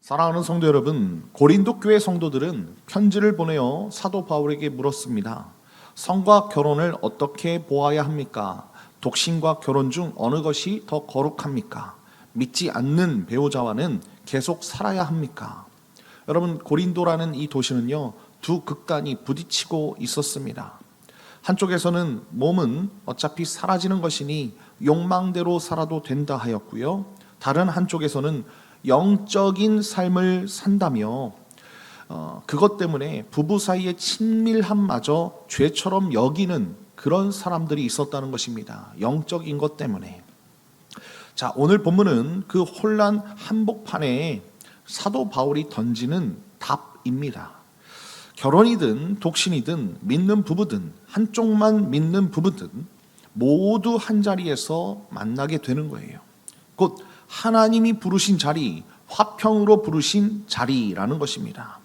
사랑하는 성도 여러분, 고린도 교회 성도들은 편지를 보내어 사도 바울에게 물었습니다. 성과 결혼을 어떻게 보아야 합니까? 독신과 결혼 중 어느 것이 더 거룩합니까? 믿지 않는 배우자와는 계속 살아야 합니까? 여러분, 고린도라는 이 도시는요, 두 극단이 부딪히고 있었습니다. 한쪽에서는 몸은 어차피 사라지는 것이니 욕망대로 살아도 된다 하였고요, 다른 한쪽에서는 영적인 삶을 산다며 그것 때문에 부부 사이의 친밀함마저 죄처럼 여기는 그런 사람들이 있었다는 것입니다. 영적인 것 때문에. 자, 오늘 본문은 그 혼란 한복판에 사도 바울이 던지는 답입니다. 결혼이든 독신이든 믿는 부부든 한쪽만 믿는 부부든 모두 한 자리에서 만나게 되는 거예요. 곧 하나님이 부르신 자리, 화평으로 부르신 자리라는 것입니다.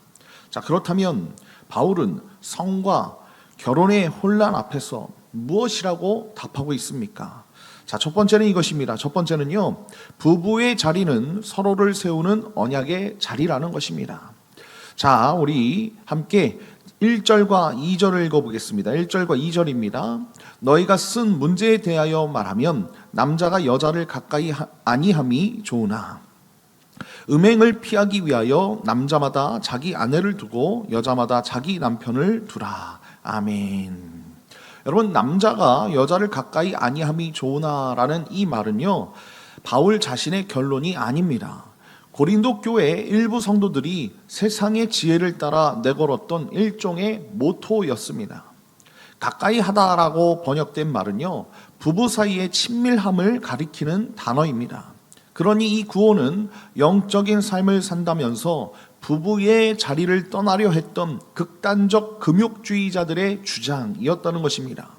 자, 그렇다면 바울은 성과 결혼의 혼란 앞에서 무엇이라고 답하고 있습니까? 자, 첫 번째는 이것입니다. 첫 번째는요, 부부의 자리는 서로를 세우는 언약의 자리라는 것입니다. 자, 우리 함께 1절과 2절을 읽어보겠습니다. 1절과 2절입니다. 너희가 쓴 문제에 대하여 말하면 남자가 여자를 가까이 아니함이 좋으나 음행을 피하기 위하여 남자마다 자기 아내를 두고 여자마다 자기 남편을 두라. 아멘. 여러분, 남자가 여자를 가까이 아니함이 좋으나라는 이 말은요, 바울 자신의 결론이 아닙니다. 고린도 교회 일부 성도들이 세상의 지혜를 따라 내걸었던 일종의 모토였습니다. 가까이 하다라고 번역된 말은요, 부부 사이의 친밀함을 가리키는 단어입니다. 그러니 이 구호는 영적인 삶을 산다면서 부부의 자리를 떠나려 했던 극단적 금욕주의자들의 주장이었다는 것입니다.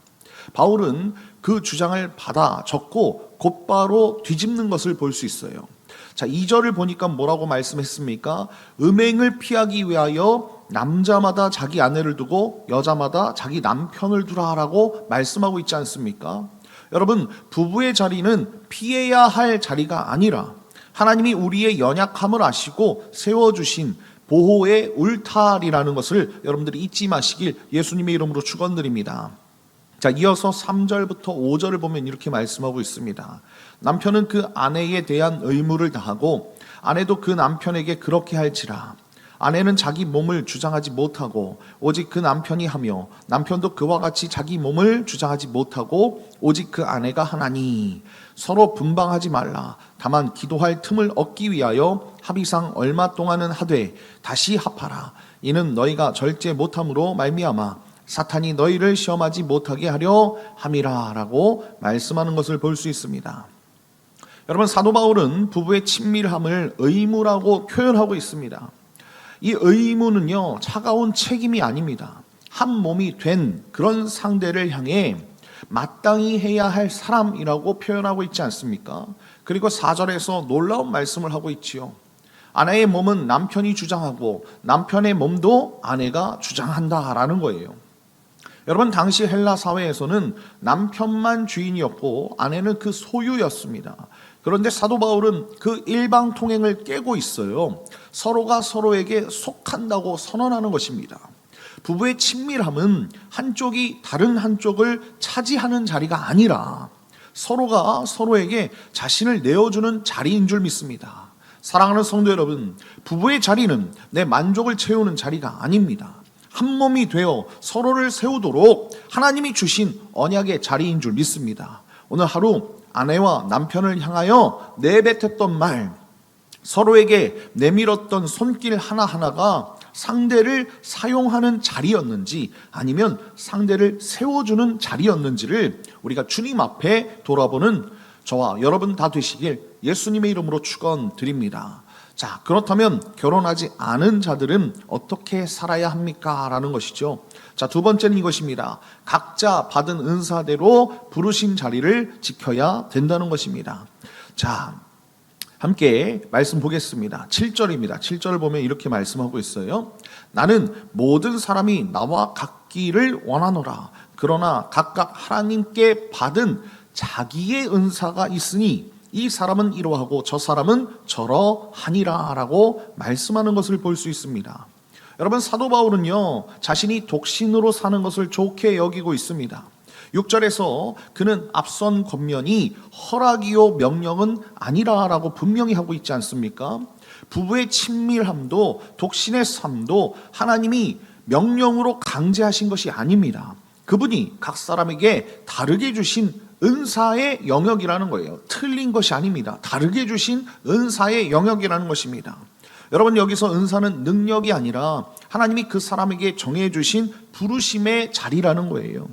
바울은 그 주장을 받아 적고 곧바로 뒤집는 것을 볼 수 있어요. 자, 2절을 보니까 뭐라고 말씀했습니까? 음행을 피하기 위하여 남자마다 자기 아내를 두고 여자마다 자기 남편을 두라라고 말씀하고 있지 않습니까? 여러분, 부부의 자리는 피해야 할 자리가 아니라 하나님이 우리의 연약함을 아시고 세워주신 보호의 울타리라는 것을 여러분들이 잊지 마시길 예수님의 이름으로 축원드립니다. 자, 이어서 3절부터 5절을 보면 이렇게 말씀하고 있습니다. 남편은 그 아내에 대한 의무를 다하고 아내도 그 남편에게 그렇게 할지라. 아내는 자기 몸을 주장하지 못하고 오직 그 남편이 하며 남편도 그와 같이 자기 몸을 주장하지 못하고 오직 그 아내가 하나니. 서로 분방하지 말라. 다만 기도할 틈을 얻기 위하여 합의상 얼마 동안은 하되 다시 합하라. 이는 너희가 절제 못함으로 말미암아 사탄이 너희를 시험하지 못하게 하려 함이라라고 말씀하는 것을 볼 수 있습니다. 여러분, 사도 바울은 부부의 친밀함을 의무라고 표현하고 있습니다. 이 의무는요, 차가운 책임이 아닙니다. 한 몸이 된 그런 상대를 향해 마땅히 해야 할 사람이라고 표현하고 있지 않습니까? 그리고 4절에서 놀라운 말씀을 하고 있지요. 아내의 몸은 남편이 주장하고 남편의 몸도 아내가 주장한다라는 거예요. 여러분, 당시 헬라 사회에서는 남편만 주인이었고 아내는 그 소유였습니다. 그런데 사도 바울은 그 일방 통행을 깨고 있어요. 서로가 서로에게 속한다고 선언하는 것입니다. 부부의 친밀함은 한쪽이 다른 한쪽을 차지하는 자리가 아니라 서로가 서로에게 자신을 내어주는 자리인 줄 믿습니다. 사랑하는 성도 여러분, 부부의 자리는 내 만족을 채우는 자리가 아닙니다. 한 몸이 되어 서로를 세우도록 하나님이 주신 언약의 자리인 줄 믿습니다. 오늘 하루 아내와 남편을 향하여 내뱉었던 말, 서로에게 내밀었던 손길 하나하나가 상대를 사용하는 자리였는지 아니면 상대를 세워주는 자리였는지를 우리가 주님 앞에 돌아보는 저와 여러분 다 되시길 예수님의 이름으로 축원드립니다. 자, 그렇다면 결혼하지 않은 자들은 어떻게 살아야 합니까? 라는 것이죠. 자, 두 번째는 이것입니다. 각자 받은 은사대로 부르신 자리를 지켜야 된다는 것입니다. 자, 함께 말씀 보겠습니다. 7절입니다. 7절을 보면 이렇게 말씀하고 있어요. 나는 모든 사람이 나와 받기를 원하노라. 그러나 각각 하나님께 받은 자기의 은사가 있으니 이 사람은 이러하고 저 사람은 저러하니라 라고 말씀하는 것을 볼 수 있습니다. 여러분, 사도 바울은요, 자신이 독신으로 사는 것을 좋게 여기고 있습니다. 6절에서 그는 앞선 권면이 허락이요 명령은 아니라 라고 분명히 하고 있지 않습니까? 부부의 친밀함도 독신의 삶도 하나님이 명령으로 강제하신 것이 아닙니다. 그분이 각 사람에게 다르게 주신 은사의 영역이라는 거예요. 틀린 것이 아닙니다. 다르게 주신 은사의 영역이라는 것입니다. 여러분, 여기서 은사는 능력이 아니라 하나님이 그 사람에게 정해주신 부르심의 자리라는 거예요.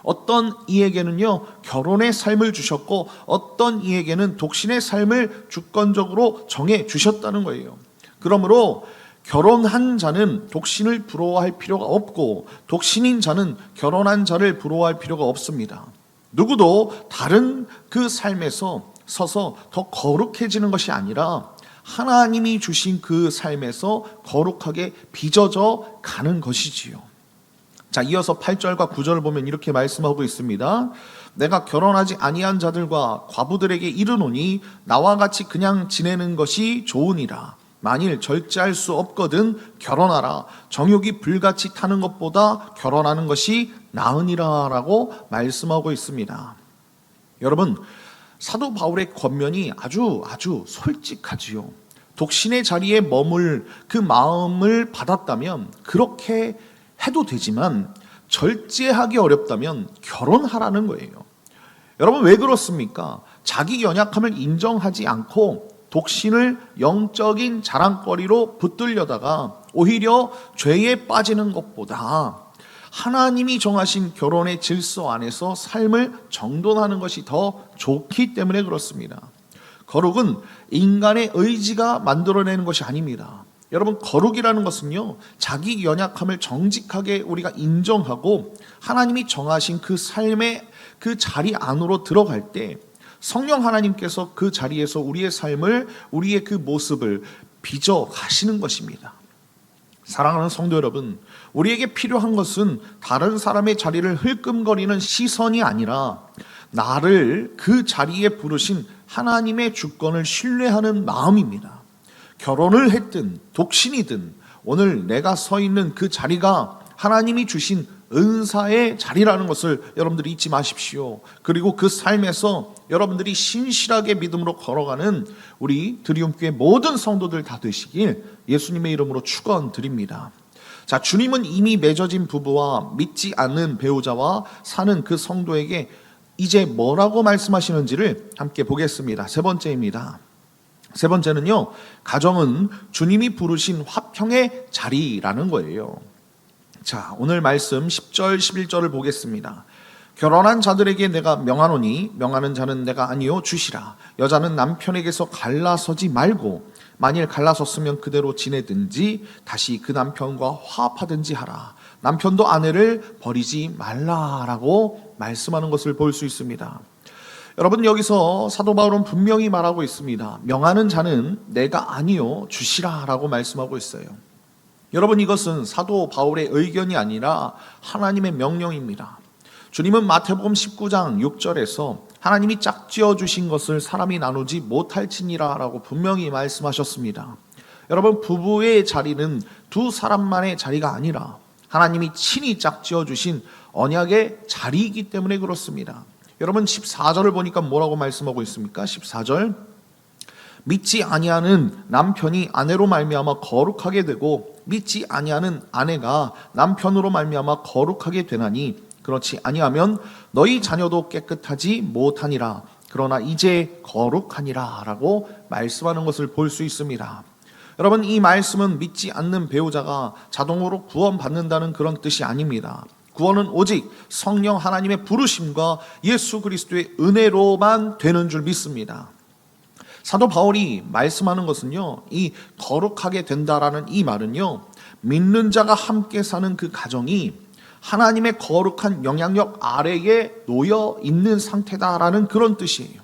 어떤 이에게는요, 결혼의 삶을 주셨고 어떤 이에게는 독신의 삶을 주권적으로 정해 주셨다는 거예요. 그러므로 결혼한 자는 독신을 부러워할 필요가 없고 독신인 자는 결혼한 자를 부러워할 필요가 없습니다. 누구도 다른 그 삶에서 서서 더 거룩해지는 것이 아니라 하나님이 주신 그 삶에서 거룩하게 빚어져 가는 것이지요. 자, 이어서 8절과 9절을 보면 이렇게 말씀하고 있습니다. 내가 결혼하지 아니한 자들과 과부들에게 이르노니 나와 같이 그냥 지내는 것이 좋으니라. 만일 절제할 수 없거든 결혼하라. 정욕이 불같이 타는 것보다 결혼하는 것이 나으니라 라고 말씀하고 있습니다. 여러분, 사도 바울의 권면이 아주 솔직하지요. 독신의 자리에 머물 그 마음을 받았다면 그렇게 해도 되지만 절제하기 어렵다면 결혼하라는 거예요. 여러분, 왜 그렇습니까? 자기 연약함을 인정하지 않고 독신을 영적인 자랑거리로 붙들려다가 오히려 죄에 빠지는 것보다 하나님이 정하신 결혼의 질서 안에서 삶을 정돈하는 것이 더 좋기 때문에 그렇습니다. 거룩은 인간의 의지가 만들어내는 것이 아닙니다. 여러분, 거룩이라는 것은요, 자기 연약함을 정직하게 우리가 인정하고 하나님이 정하신 그 삶의 그 자리 안으로 들어갈 때 성령 하나님께서 그 자리에서 우리의 삶을, 우리의 그 모습을 빚어 가시는 것입니다. 사랑하는 성도 여러분, 우리에게 필요한 것은 다른 사람의 자리를 흘끔거리는 시선이 아니라 나를 그 자리에 부르신 하나님의 주권을 신뢰하는 마음입니다. 결혼을 했든 독신이든 오늘 내가 서 있는 그 자리가 하나님이 주신 은사의 자리라는 것을 여러분들이 잊지 마십시오. 그리고 그 삶에서 여러분들이 신실하게 믿음으로 걸어가는 우리 드리움교회 모든 성도들 다 되시길 예수님의 이름으로 축원드립니다. 자, 주님은 이미 맺어진 부부와 믿지 않는 배우자와 사는 그 성도에게 이제 뭐라고 말씀하시는지를 함께 보겠습니다. 세 번째입니다. 세 번째는요, 가정은 주님이 부르신 화평의 자리라는 거예요. 자, 오늘 말씀 10절 11절을 보겠습니다. 결혼한 자들에게 내가 명하노니 명하는 자는 내가 아니요 주시라. 여자는 남편에게서 갈라서지 말고 만일 갈라섰으면 그대로 지내든지 다시 그 남편과 화합하든지 하라. 남편도 아내를 버리지 말라라고 말씀하는 것을 볼 수 있습니다. 여러분, 여기서 사도 바울은 분명히 말하고 있습니다. 명하는 자는 내가 아니요 주시라라고 말씀하고 있어요. 여러분, 이것은 사도 바울의 의견이 아니라 하나님의 명령입니다. 주님은 마태복음 19장 6절에서 하나님이 짝지어 주신 것을 사람이 나누지 못할지니라 라고 분명히 말씀하셨습니다. 여러분, 부부의 자리는 두 사람만의 자리가 아니라 하나님이 친히 짝지어 주신 언약의 자리이기 때문에 그렇습니다. 여러분, 14절을 보니까 뭐라고 말씀하고 있습니까? 14절, 믿지 아니하는 남편이 아내로 말미암아 거룩하게 되고 믿지 아니하는 아내가 남편으로 말미암아 거룩하게 되나니 그렇지 아니하면 너희 자녀도 깨끗하지 못하니라. 그러나 이제 거룩하니라 라고 말씀하는 것을 볼 수 있습니다. 여러분, 이 말씀은 믿지 않는 배우자가 자동으로 구원받는다는 그런 뜻이 아닙니다. 구원은 오직 성령 하나님의 부르심과 예수 그리스도의 은혜로만 되는 줄 믿습니다. 사도 바울이 말씀하는 것은요, 이 거룩하게 된다라는 이 말은요, 믿는 자가 함께 사는 그 가정이 하나님의 거룩한 영향력 아래에 놓여 있는 상태다라는 그런 뜻이에요.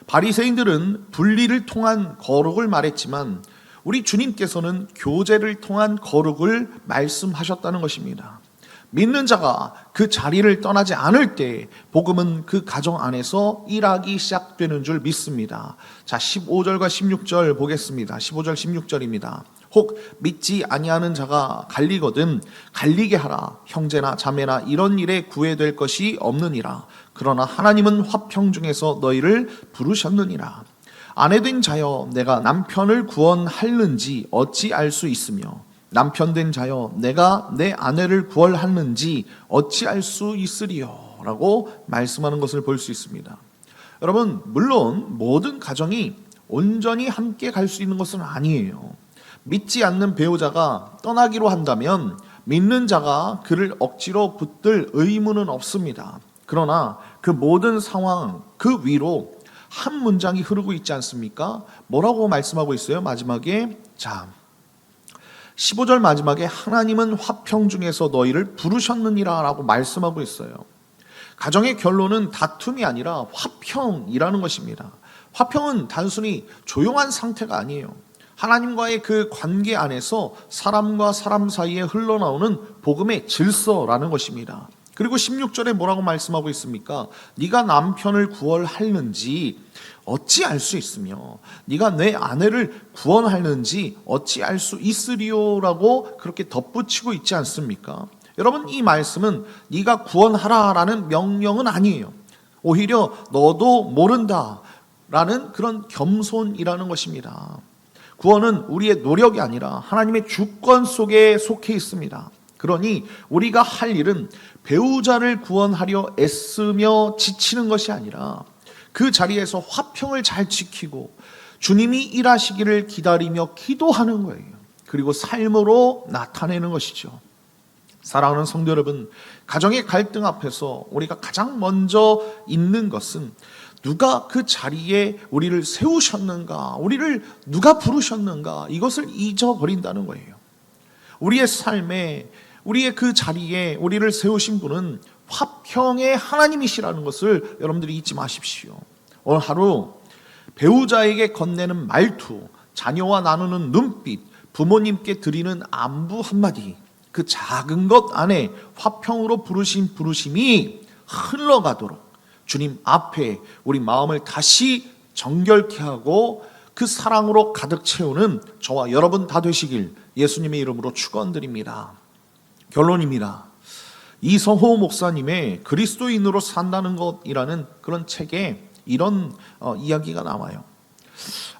바리새인들은 분리를 통한 거룩을 말했지만 우리 주님께서는 교제를 통한 거룩을 말씀하셨다는 것입니다. 믿는 자가 그 자리를 떠나지 않을 때 복음은 그 가정 안에서 일하기 시작되는 줄 믿습니다. 자, 15절과 16절 보겠습니다. 15절 16절입니다. 혹 믿지 아니하는 자가 갈리거든 갈리게 하라. 형제나 자매나 이런 일에 구애될 것이 없느니라. 그러나 하나님은 화평 중에서 너희를 부르셨느니라. 아내된 자여 내가 남편을 구원하는지 어찌 알 수 있으며 남편 된 자여 내가 내 아내를 구원하는지 어찌 알 수 있으리요 라고 말씀하는 것을 볼 수 있습니다. 여러분, 물론 모든 가정이 온전히 함께 갈 수 있는 것은 아니에요. 믿지 않는 배우자가 떠나기로 한다면 믿는 자가 그를 억지로 붙들 의무는 없습니다. 그러나 그 모든 상황 그 위로 한 문장이 흐르고 있지 않습니까? 뭐라고 말씀하고 있어요? 마지막에 15절 마지막에 하나님은 화평 중에서 너희를 부르셨느니라 라고 말씀하고 있어요. 가정의 결론은 다툼이 아니라 화평이라는 것입니다. 화평은 단순히 조용한 상태가 아니에요. 하나님과의 그 관계 안에서 사람과 사람 사이에 흘러나오는 복음의 질서라는 것입니다. 그리고 16절에 뭐라고 말씀하고 있습니까? 네가 남편을 구원하는지 어찌 알 수 있으며 네가 내 아내를 구원하는지 어찌 알 수 있으리요라고 그렇게 덧붙이고 있지 않습니까? 여러분, 이 말씀은 네가 구원하라라는 명령은 아니에요. 오히려 너도 모른다라는 그런 겸손이라는 것입니다. 구원은 우리의 노력이 아니라 하나님의 주권 속에 속해 있습니다. 그러니 우리가 할 일은 배우자를 구원하려 애쓰며 지치는 것이 아니라 그 자리에서 화평을 잘 지키고 주님이 일하시기를 기다리며 기도하는 거예요. 그리고 삶으로 나타내는 것이죠. 사랑하는 성도 여러분, 가정의 갈등 앞에서 우리가 가장 먼저 있는 것은 누가 그 자리에 우리를 세우셨는가, 우리를 누가 부르셨는가, 이것을 잊어버린다는 거예요. 우리의 삶에, 우리의 그 자리에 우리를 세우신 분은 화평의 하나님이시라는 것을 여러분들이 잊지 마십시오. 오늘 하루 배우자에게 건네는 말투, 자녀와 나누는 눈빛, 부모님께 드리는 안부 한마디, 그 작은 것 안에 화평으로 부르신 부르심이 흘러가도록 주님 앞에 우리 마음을 다시 정결케 하고 그 사랑으로 가득 채우는 저와 여러분 다 되시길 예수님의 이름으로 축원드립니다. 결론입니다. 이성호 목사님의 그리스도인으로 산다는 것이라는 그런 책에 이런 이야기가 나와요.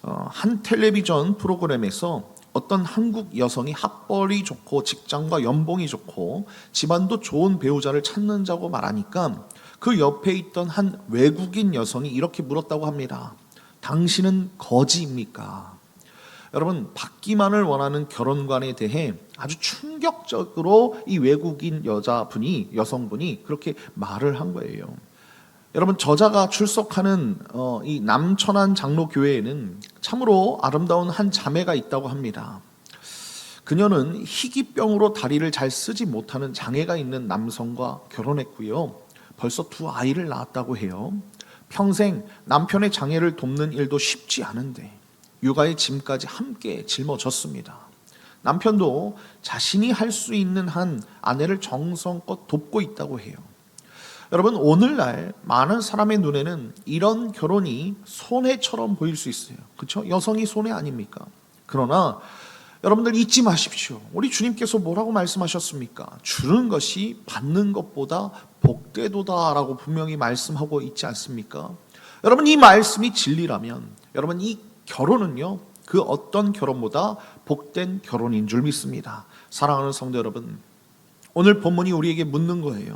한 텔레비전 프로그램에서 어떤 한국 여성이 학벌이 좋고 직장과 연봉이 좋고 집안도 좋은 배우자를 찾는다고 말하니까 그 옆에 있던 한 외국인 여성이 이렇게 물었다고 합니다. 당신은 거지입니까? 여러분, 받기만을 원하는 결혼관에 대해 아주 충격적으로 이 외국인 여성분이 그렇게 말을 한 거예요. 여러분, 저자가 출석하는 이 남천안 장로교회에는 참으로 아름다운 한 자매가 있다고 합니다. 그녀는 희귀병으로 다리를 잘 쓰지 못하는 장애가 있는 남성과 결혼했고요. 벌써 2 아이를 낳았다고 해요. 평생 남편의 장애를 돕는 일도 쉽지 않은데 육아의 짐까지 함께 짊어졌습니다. 남편도 자신이 할 수 있는 한 아내를 정성껏 돕고 있다고 해요. 여러분, 오늘날 많은 사람의 눈에는 이런 결혼이 손해처럼 보일 수 있어요. 그렇죠? 여성이 손해 아닙니까? 그러나 여러분들 잊지 마십시오. 우리 주님께서 뭐라고 말씀하셨습니까? 주는 것이 받는 것보다 복되도다라고 분명히 말씀하고 있지 않습니까? 여러분, 이 말씀이 진리라면 여러분, 이 결혼은요, 그 어떤 결혼보다 복된 결혼인 줄 믿습니다. 사랑하는 성도 여러분, 오늘 본문이 우리에게 묻는 거예요.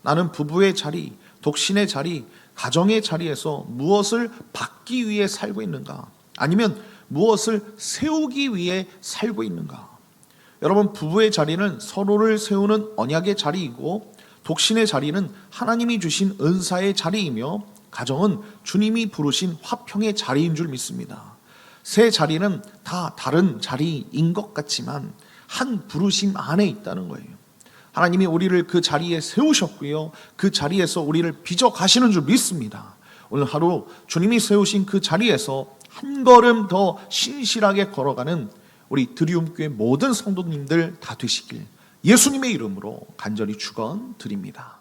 나는 부부의 자리, 독신의 자리, 가정의 자리에서 무엇을 받기 위해 살고 있는가? 아니면 무엇을 세우기 위해 살고 있는가? 여러분, 부부의 자리는 서로를 세우는 언약의 자리이고 독신의 자리는 하나님이 주신 은사의 자리이며 가정은 주님이 부르신 화평의 자리인 줄 믿습니다. 세 자리는 다 다른 자리인 것 같지만 한 부르심 안에 있다는 거예요. 하나님이 우리를 그 자리에 세우셨고요, 그 자리에서 우리를 빚어 가시는 줄 믿습니다. 오늘 하루 주님이 세우신 그 자리에서 한 걸음 더 신실하게 걸어가는 우리 드리움교회 모든 성도님들 다 되시길 예수님의 이름으로 간절히 축원드립니다.